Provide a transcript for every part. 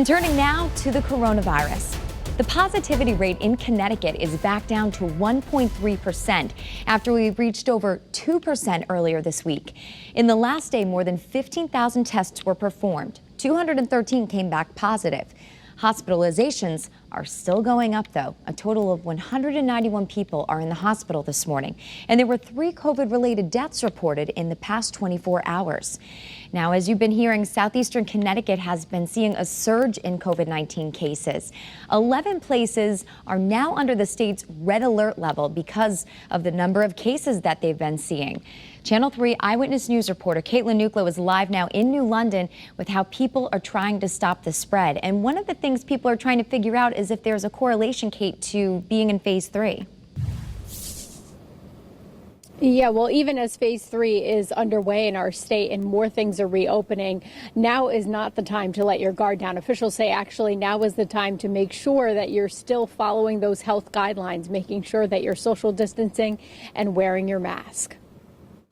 And turning now to the coronavirus. The positivity rate in Connecticut is back down to 1.3% after we reached over 2% earlier this week. In the last day, more than 15,000 tests were performed. 213 came back positive. Hospitalizations are still going up, though. A total of 191 people are in the hospital this morning, and there were 3 COVID-related deaths reported in the past 24 hours. Now, as you've been hearing, southeastern Connecticut has been seeing a surge in COVID-19 cases. 11 places are now under the state's red alert level because of the number of cases that they've been seeing. Channel 3 Eyewitness News reporter Caitlin Nuclo is live now in New London with how people are trying to stop the spread. And one of the things people are trying to figure out is if there's a correlation, Kate, to being in phase 3. Yeah, well, even as phase 3 is underway in our state and more things are reopening, now is not the time to let your guard down. Officials say actually now is the time to make sure that you're still following those health guidelines, making sure that you're social distancing and wearing your mask.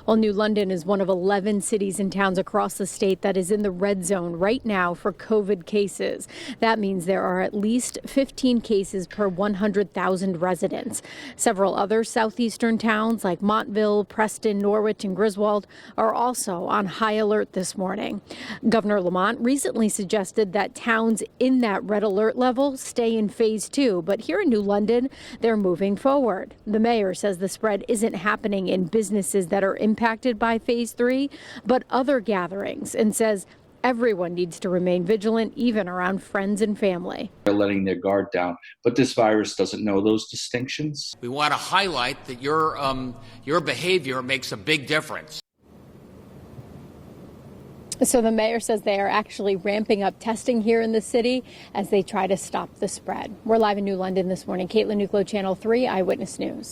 Well, New London is one of 11 cities and towns across the state that is in the red zone right now for COVID cases. That means there are at least 15 cases per 100,000 residents. Several other southeastern towns like Montville, Preston, Norwich, and Griswold are also on high alert this morning. Governor Lamont recently suggested that towns in that red alert level stay in phase 2, but here in New London, they're moving forward. The mayor says the spread isn't happening in businesses that are impacted by phase 3, but other gatherings, and says everyone needs to remain vigilant, even around friends and family. They're letting their guard down, but this virus doesn't know those distinctions. We want to highlight that your behavior makes a big difference. So the mayor says they are actually ramping up testing here in the city as they try to stop the spread. We're live in New London this morning. Caitlin Nuclo, Channel 3 Eyewitness News.